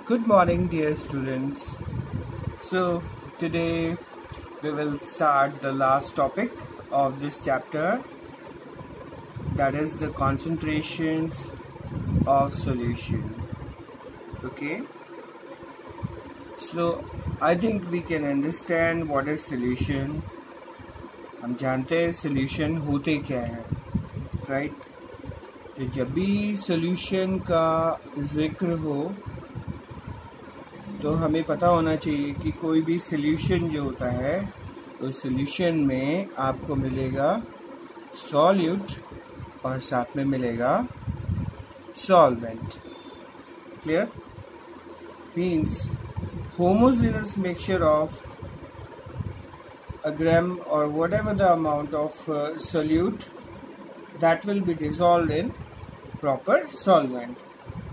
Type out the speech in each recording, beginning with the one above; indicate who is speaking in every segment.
Speaker 1: Good morning, dear students. So, today we will start the last topic of this chapter, that is the concentrations of solution. Okay, so I think we can understand what is solution. हम जानते हैं solution होते क्या है, right? तो जब भी solution का जिक्र हो तो हमें पता होना चाहिए कि कोई भी सॉल्यूशन जो होता है उस सॉल्यूशन में आपको मिलेगा सॉल्यूट और साथ में मिलेगा solvent. Clear? Means homogeneous mixture of a gram or whatever the amount of solute that will be dissolved in proper solvent.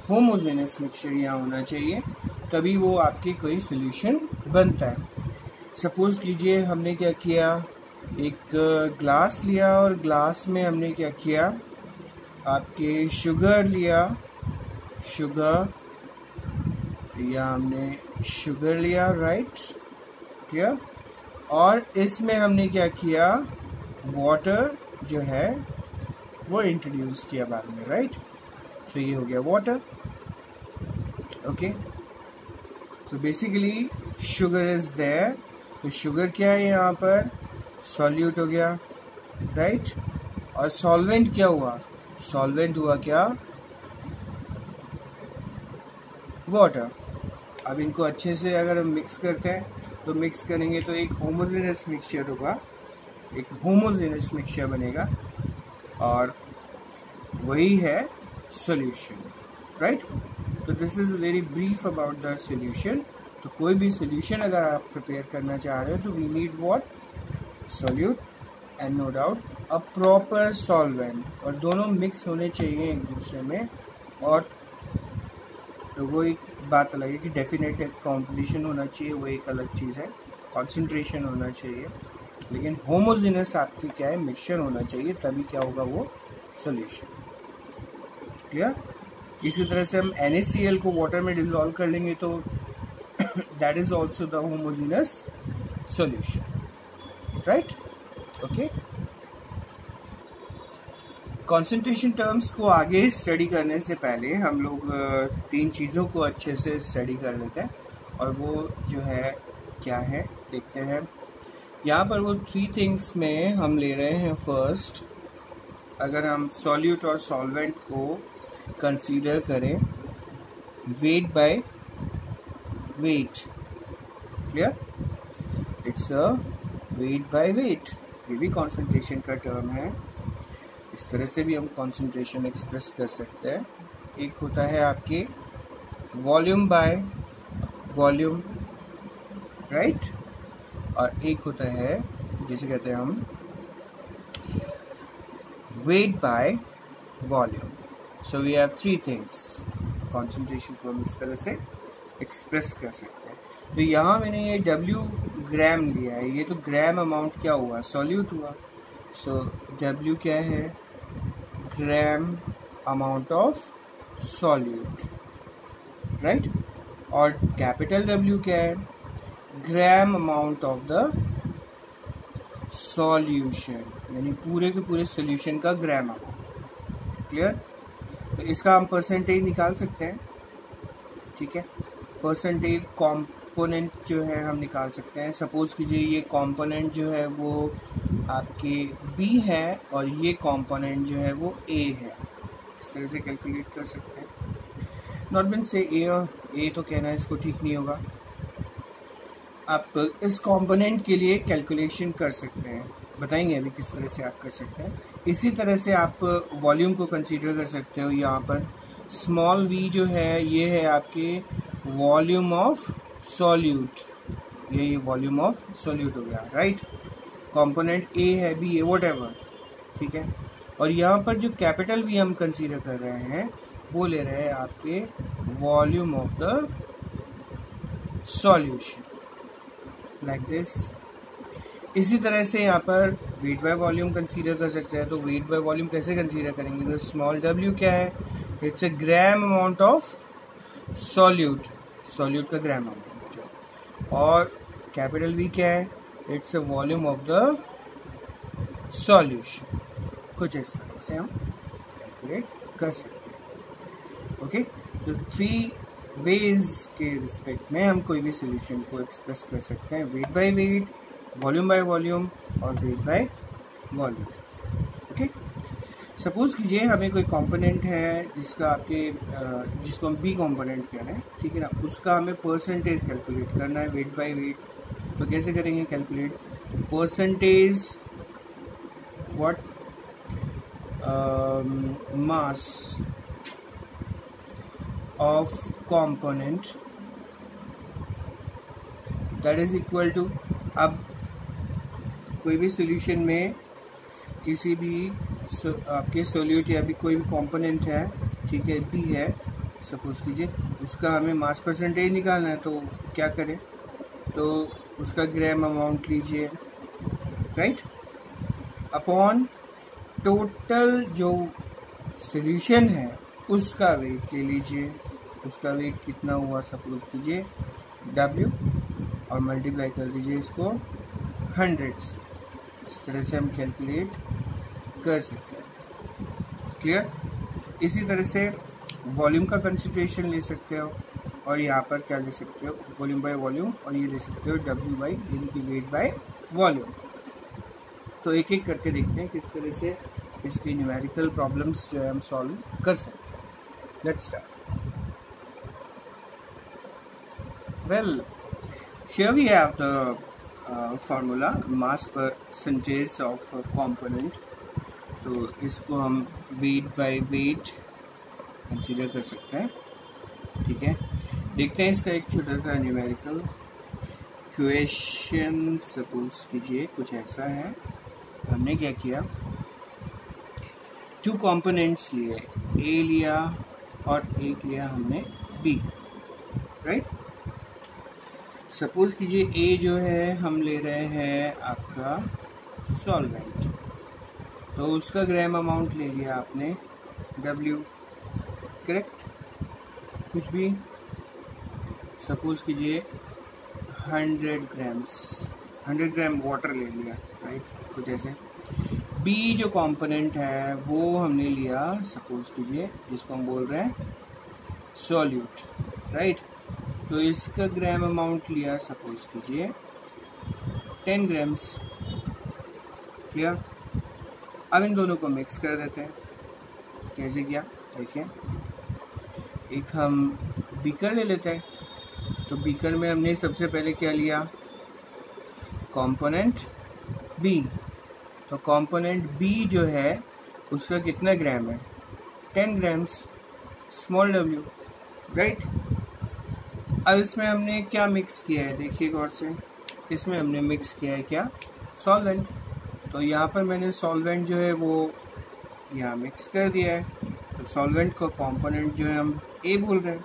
Speaker 1: Homogeneous mixture यहाँ होना चाहिए, तभी वो आपकी कोई सॉल्यूशन बनता है. सपोज कीजिए हमने क्या किया, एक ग्लास लिया और ग्लास में हमने क्या किया, आपके शुगर लिया, शुगर लिया, राइट? क्लियर? और इसमें हमने क्या किया, वाटर जो है वो इंट्रोड्यूस किया बाद में, राइट? तो ये हो गया वाटर. ओके, तो बेसिकली शुगर इज देयर. तो शुगर क्या है यहाँ पर, सॉल्यूट हो गया, राइट? और सॉल्वेंट क्या हुआ, सॉल्वेंट हुआ क्या, वाटर. अब इनको अच्छे से अगर हम मिक्स करते हैं तो मिक्स करेंगे तो एक होमोजेनस मिक्सचर होगा, एक होमोजेनस मिक्सचर बनेगा और वही है सॉल्यूशन, राइट? तो this is very brief about the solution. तो कोई भी सॉल्यूशन अगर आप प्रिपेयर करना चाह रहे हो तो we need what, solute and no doubt a proper solvent. और दोनों मिक्स होने चाहिए एक दूसरे में. और तो वो एक बात अलग है कि डेफिनेट कॉम्पोजिशन होना चाहिए, वो एक अलग चीज़ है, कॉन्सेंट्रेशन होना चाहिए, लेकिन होमोजेनस आपकी क्या है, मिक्सचर होना चाहिए, तभी क्या होगा वो सॉल्यूशन. क्लियर? इसी तरह से हम NaCl को वाटर में डिसॉल्व कर लेंगे तो that is also the homogeneous solution, right? Okay, concentration terms को आगे स्टडी करने से पहले हम लोग तीन चीज़ों को अच्छे से स्टडी कर लेते हैं, और वो जो है क्या है देखते हैं. यहाँ पर वो 3 थिंग्स में हम ले रहे हैं. फर्स्ट, अगर हम सॉल्यूट और सॉल्वेंट को कंसीडर करें, wait by wait. Clear? It's a wait by wait. ये भी कॉन्सेंट्रेशन का टर्म है. इस तरह से भी हम कॉन्सेंट्रेशन एक्सप्रेस कर सकते हैं. एक होता है आपके वॉल्यूम बाय वॉल्यूम, राइट? और एक होता है जिसे कहते हैं हम weight by volume. So we have 3 things. Concentration को हम इस तरह से एक्सप्रेस कर सकते हैं. तो यहाँ मैंने ये W ग्राम लिया है, ये तो ग्राम अमाउंट क्या हुआ, सॉल्यूट हुआ. सो W क्या है, ग्राम अमाउंट ऑफ सॉल्यूट, राइट? और कैपिटल W क्या है, ग्राम अमाउंट ऑफ द सॉल्यूशन, यानी पूरे के पूरे सॉल्यूशन का ग्राम अमाउंट. क्लियर? तो इसका हम परसेंटेज निकाल सकते हैं, ठीक है? परसेंटेज कॉम्पोनेंट जो है हम निकाल सकते हैं. सपोज कीजिए ये कॉम्पोनेंट जो है वो आपके B है और ये कंपोनेंट जो है वो A है. इस तरह से कैलकुलेट कर सकते हैं. नॉट मीन से A तो कहना इसको ठीक नहीं होगा. आप इस कंपोनेंट के लिए कैलकुलेशन कर सकते हैं, बताएंगे अभी किस तरह से आप कर सकते हैं. इसी तरह से आप वॉल्यूम को कंसीडर कर सकते हो. यहाँ पर स्मॉल v जो है ये है आपके वॉल्यूम ऑफ सॉल्यूट, ये वॉल्यूम ऑफ सॉल्यूट हो गया, राइट? कंपोनेंट A है, B है, व्हाटएवर, ठीक है? और यहाँ पर जो कैपिटल V हम कंसीडर कर रहे हैं वो ले रहे हैं आपके volume of the solution, like this. इसी तरह से यहाँ पर वेट बाय वॉल्यूम कंसीडर कर सकते हैं. तो वेट बाय वॉल्यूम कैसे कंसीडर करेंगे, तो स्मॉल w क्या है, it's a gram amount of solute. Solute का ग्राम अमाउंट। और कैपिटल वी क्या है, it's a volume of the solution. कुछ इस तरह से हम कैलकुलेट कर सकते हैं। ओके, तो 3 वेज के रिस्पेक्ट में हम कोई भी सोल्यूशन को एक्सप्रेस कर सकते हैं, weight by weight, volume by volume और weight by volume. Okay, suppose कीजिए हमें कोई कंपोनेंट है जिसका आपके जिसको हम बी कंपोनेंट कह रहे हैं, ठीक है ना, उसका हमें परसेंटेज कैलकुलेट करना है वेट बाय वेट। तो कैसे करेंगे calculate percentage what mass of component that is equal to, अब कोई भी सॉल्यूशन में किसी भी आपके सोल्यूट या भी कोई भी कंपोनेंट है, ठीक है, बी है सपोज कीजिए, उसका हमें मास परसेंटेज निकालना है। तो क्या करें, तो उसका ग्राम अमाउंट लीजिए, राइट, अपॉन टोटल जो सॉल्यूशन है उसका वेट ले लीजिए। उसका वेट कितना हुआ सपोज कीजिए W, और मल्टीप्लाई कर दीजिए इसको 100 से। इस तरह से हम कैलकुलेट कर सकते हैं। क्लियर? इसी तरह से वॉल्यूम का कंसिडरेशन ले सकते हो, और यहाँ पर क्या ले सकते हो, वॉल्यूम बाय वॉल्यूम, और ये ले सकते हो W बाई यानी कि वेट बाय वॉल्यूम। तो एक एक करके देखते हैं किस तरह से इसकी न्यूमेरिकल प्रॉब्लम्स जो है हम सॉल्व कर सकते हैं। Let's start. Well, here we have the formula mass percentage of component. तो इसको हम वेट बाय वेट कंसीडर कर सकते हैं, ठीक है। देखते हैं इसका एक छोटा सा न्यूमेरिकल क्वेश्चन। सपोज कीजिए कुछ ऐसा है, हमने क्या किया, 2 कंपोनेंट्स लिए, ए लिया और एक लिया हमने बी, राइट। सपोज कीजिए ए जो है हम ले रहे हैं आपका सॉल्वेंट, तो उसका ग्राम अमाउंट ले लिया आपने W, करेक्ट। कुछ भी सपोज कीजिए 100 ग्राम वाटर ले लिया, राइट, कुछ ऐसे। बी जो कंपोनेंट है वो हमने लिया सपोज कीजिए, जिसको हम बोल रहे हैं सॉल्यूट, राइट। तो इसका ग्राम अमाउंट लिया सपोज कीजिए 10 ग्राम्स। क्लियर? अब इन दोनों को मिक्स कर देते हैं। कैसे किया देखिए, एक हम बीकर ले लेते हैं। तो बीकर में हमने सबसे पहले क्या लिया, कंपोनेंट बी। तो कंपोनेंट बी जो है उसका कितना ग्राम है, 10 ग्राम्स, स्मॉल w, राइट। अब इसमें हमने क्या मिक्स किया है देखिए गौर से, इसमें हमने मिक्स किया है क्या, सॉल्वेंट। तो यहाँ पर मैंने सॉल्वेंट जो है वो यहाँ मिक्स कर दिया है। तो सॉल्वेंट का कंपोनेंट जो है हम ए बोल रहे हैं।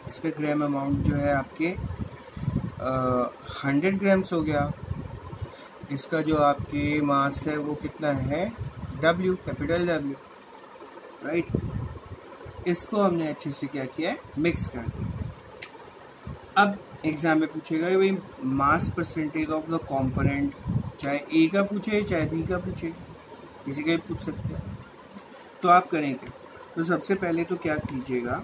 Speaker 1: इसका ग्राम अमाउंट जो है आपके 100 ग्राम्स हो गया। इसका जो आपके मास है वो कितना है, W, कैपिटल W, राइट। इसको हमने अच्छे से क्या किया है, मिक्स कर दिया। अब एग्जाम में पूछेगा कि भाई मास परसेंटेज ऑफ द कंपोनेंट, चाहे ए का पूछे चाहे बी का पूछे, किसी का भी पूछ सकते हैं। तो आप करेंगे, तो सबसे पहले तो क्या कीजिएगा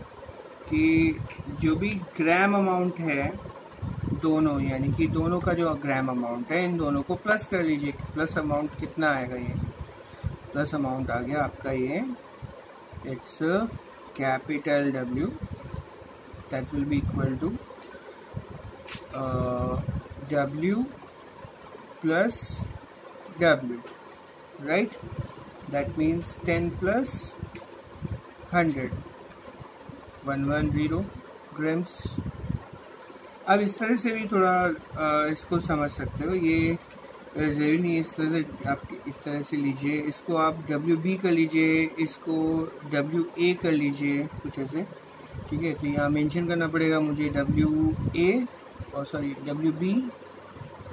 Speaker 1: कि जो भी ग्राम अमाउंट है दोनों, यानी कि दोनों का जो ग्राम अमाउंट है इन दोनों को प्लस कर लीजिए। प्लस अमाउंट कितना आएगा, ये प्लस अमाउंट आ गया आपका ये, it's capital W, that will be equal to W plus W, right. That means 10 प्लस 100, 110 ग्राम्स। अब इस तरह से भी थोड़ा इसको समझ सकते हो, ये ज़रूरी नहीं इस तरह से, आप इस तरह से लीजिए, इसको आप WB कर लीजिए, इसको WA कर लीजिए, कुछ ऐसे, ठीक है। तो यहाँ मेंशन करना पड़ेगा मुझे WA और सॉरी WB,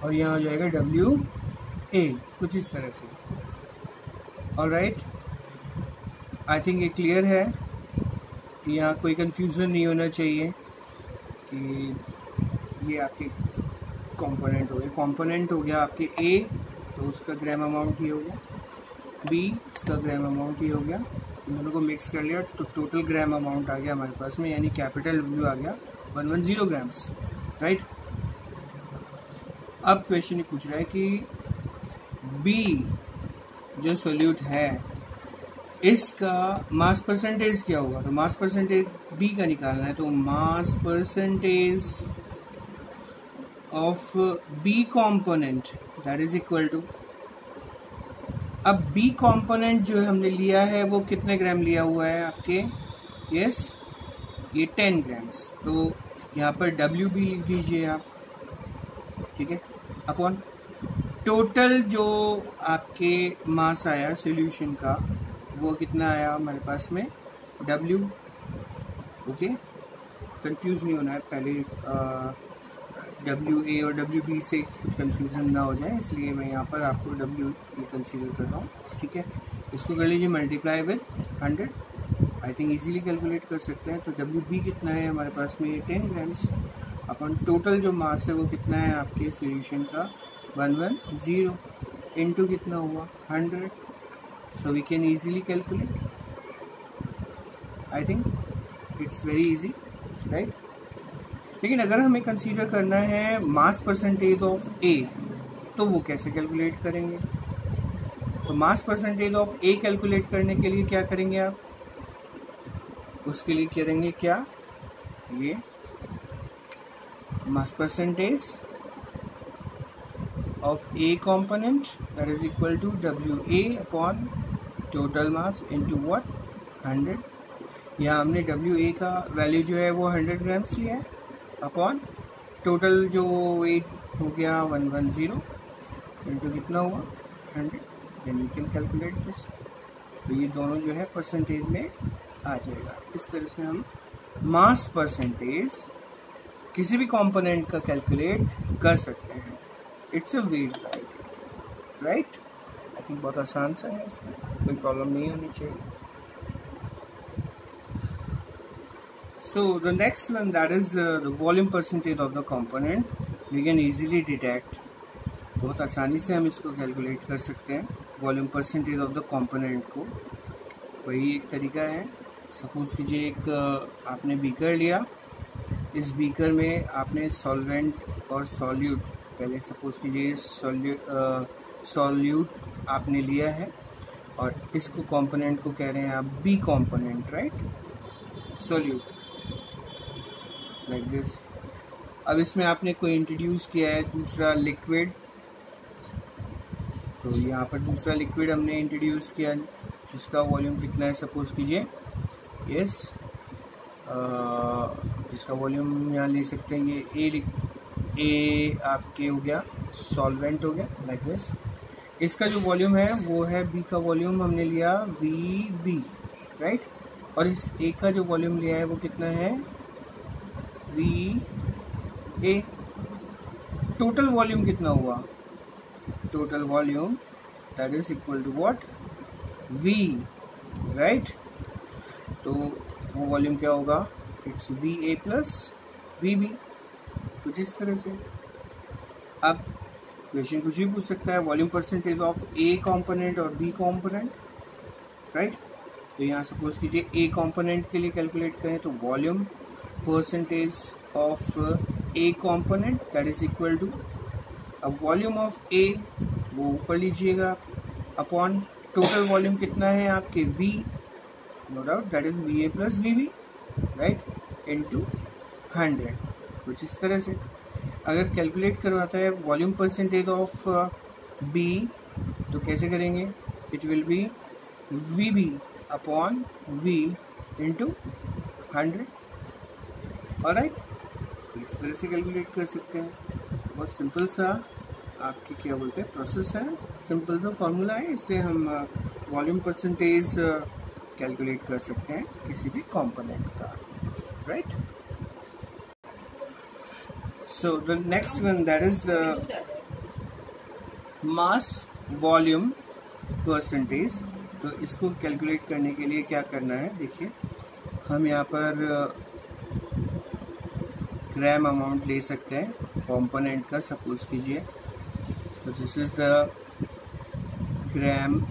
Speaker 1: और यहाँ हो जाएगा WA, कुछ इस तरह से। ऑलराइट, आई थिंक ये क्लियर है, यहाँ कोई कंफ्यूजन नहीं होना चाहिए। कि ये आपके कंपोनेंट हो गए, कंपोनेंट हो गया आपके ए, तो उसका ग्राम अमाउंट ये हो गया, बी इसका ग्राम अमाउंट ये हो गया, इन दोनों को मिक्स कर लिया तो टोटल ग्राम अमाउंट आ गया हमारे पास में, यानी कैपिटल W आ गया 110 ग्राम्स, राइट। अब क्वेश्चन ये पूछ रहा है कि बी जो सोल्यूट है इसका मास परसेंटेज क्या होगा, तो मास परसेंटेज बी का निकालना है, तो mass percentage of B component that is equal to, अब बी कंपोनेंट जो हमने लिया है वो कितने ग्राम लिया हुआ है आपके, यस ये 10 ग्राम्स, तो यहाँ पर डब्ल्यू बी लिख दीजिए आप, ठीक है, अपॉन टोटल जो आपके मास आया सॉल्यूशन का वो कितना आया हमारे पास में W, ओके, कंफ्यूज नहीं होना है, पहले WA और WB से कुछ कंफ्यूजन ना हो जाए, इसलिए मैं यहाँ पर आपको W कंसीडर कर रहा हूँ, ठीक है। इसको कर लीजिए multiply with 100, I think easily calculate कर सकते हैं, तो WB कितना है हमारे पास में 10 ग्राम्स, अपन टोटल जो मास है वो कितना है आपके सॉल्यूशन का 110 इनटू कितना हुआ 100, so we can easily calculate, I think it's very easy, right। लेकिन अगर हमें कंसीडर करना है मास परसेंटेज ऑफ ए, तो वो कैसे कैलकुलेट करेंगे, तो mass percentage of A calculate करने के लिए क्या करेंगे आप, उसके लिए करेंगे क्या, ये mass percentage of A component that is equal to WA upon total mass into what 100, यहाँ हमने WA का वैल्यू जो है वो 100 ग्राम्स लिया है अपॉन टोटल जो वेट हो गया 110 इंटू कितना हुआ 100, then you can calculate this, तो ये दोनों जो है परसेंटेज में आ जाएगा। इस तरह से हम मास परसेंटेज किसी भी कंपोनेंट का कैलकुलेट कर सकते हैं, it's a weight right, I think बहुत आसान सा है, इसमें कोई प्रॉब्लम नहीं होनी चाहिए। So the next one that is the volume percentage of the component, we can easily detect, बहुत आसानी से हम इसको कैलकुलेट कर सकते हैं volume percentage of the component को। वही एक तरीका है, सपोज कीजिए एक आपने बीकर लिया, इस बीकर में आपने सॉल्वेंट और सॉल्यूट, पहले सपोज कीजिए सॉल्यूट आपने लिया है और इसको कंपोनेंट को कह रहे हैं आप B component, right, solute like this. अब इसमें आपने कोई इंट्रोड्यूस किया है दूसरा लिक्विड, तो यहाँ पर दूसरा लिक्विड हमने इंट्रोड्यूस किया जिसका वॉल्यूम कितना है, सपोज कीजिए यस, इसका वॉल्यूम यहाँ ले सकते हैं, ये ए आपके हो गया सॉल्वेंट हो गया लाइक दिस। इसका जो वॉल्यूम है वो है बी का वॉल्यूम हमने लिया VB, राइट, और इस ए का जो वॉल्यूम लिया है वो कितना है VA। टोटल वॉल्यूम कितना हुआ, total volume that is equal to what V, right, तो वो वॉल्यूम क्या होगा, इट्स VA प्लस VB, कुछ इस तरह से। अब क्वेश्चन कुछ भी पूछ सकता है, volume percentage of A component और बी कंपोनेंट, राइट, तो यहाँ सपोज कीजिए ए कंपोनेंट के लिए कैलकुलेट करें तो volume percentage of A component that is equal to, अब वॉल्यूम ऑफ ए वो ऊपर लीजिएगा अपॉन टोटल वॉल्यूम कितना है आपके V, no doubt that is VA plus VB, right, into 100, कुछ इस तरह से। अगर कैलकुलेट करवाता है वॉल्यूम परसेंटेज ऑफ बी तो कैसे करेंगे, it will be VB upon V into 100, alright, इस तरह से कैलकुलेट कर सकते हैं। बहुत सिंपल सा आपकी क्या बोलते हैं प्रोसेस है, सिंपल सा फॉर्मूला है, इससे हम वॉल्यूम परसेंटेज कैलकुलेट कर सकते हैं किसी भी कंपोनेंट का, right. So the next one that is the mass volume percentage, तो इसको कैलकुलेट करने के लिए क्या करना है, देखिए हम यहाँ पर ग्राम अमाउंट ले सकते हैं कंपोनेंट का। सपोज कीजिए तो this is the gram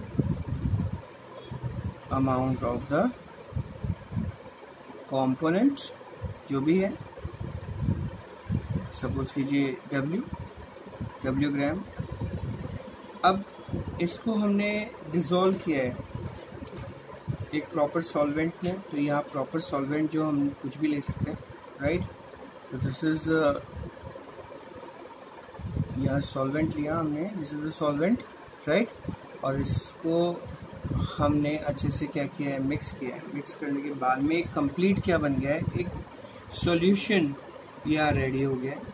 Speaker 1: amount of the component जो भी है, सपोज कीजिए W ग्राम। अब इसको हमने डिसॉल्व किया है एक प्रॉपर सॉल्वेंट में, तो यहाँ प्रॉपर सॉल्वेंट जो हम कुछ भी ले सकते हैं, राइट। तो दिस इज यहाँ सॉल्वेंट लिया हमने, this is the solvent, right. और इसको हमने अच्छे से क्या किया है, मिक्स किया है। मिक्स करने के बाद में एक कंप्लीट क्या बन गया है, एक सॉल्यूशन यहाँ रेडी हो गया है।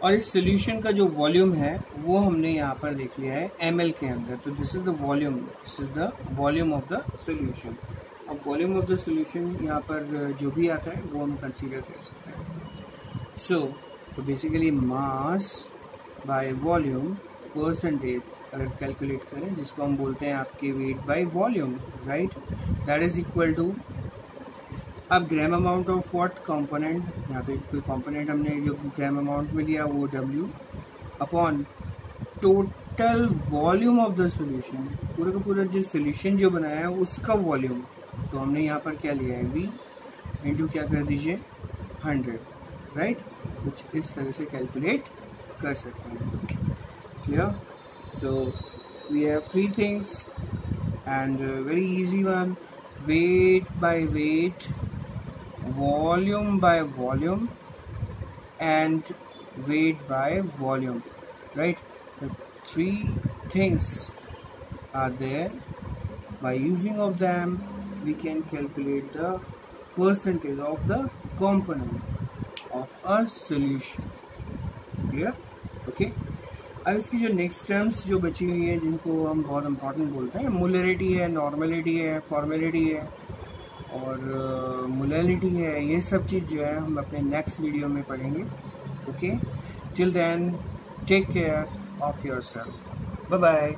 Speaker 1: और इस सॉल्यूशन का जो वॉल्यूम है वो हमने यहाँ पर देख लिया है ml के अंदर। तो this is the volume, this is the volume of the solution. अब वॉल्यूम ऑफ द सॉल्यूशन यहाँ पर जो भी आता है वो हम कंसीडर कर सकते हैं। सो तो basically mass by volume percentage अगर कैलकुलेट करें, जिसको हम बोलते हैं आपके weight by volume, right, that is equal to, अब gram amount of what component, यहाँ पे कोई कंपोनेंट हमने जो ग्राम अमाउंट में लिया वो W upon total volume of the solution, पूरा का पूरा जो सॉल्यूशन जो बनाया है उसका वॉल्यूम। तो हमने यहाँ पर क्या लिया है V इंटू क्या कर दीजिए 100, राइट। कुछ इस तरह से कैलकुलेट कर सकते हैं। Clear? So we have 3 things and very easy one, weight by weight, volume by volume and weight by volume, right? The 3 things are there. By using of them we can calculate the percentage of the component of a solution. Clear? Okay. अब इसकी जो next terms जो बची हुई है जिनको हम बहुत इंपॉर्टेंट बोलते हैं, मोलरिटी है, नॉर्मलिटी है, फॉर्मेलिटी है और मोलैलिटी है, ये सब चीज़ जो है हम अपने नेक्स्ट वीडियो में पढ़ेंगे। Okay, till then take care of yourself, bye bye.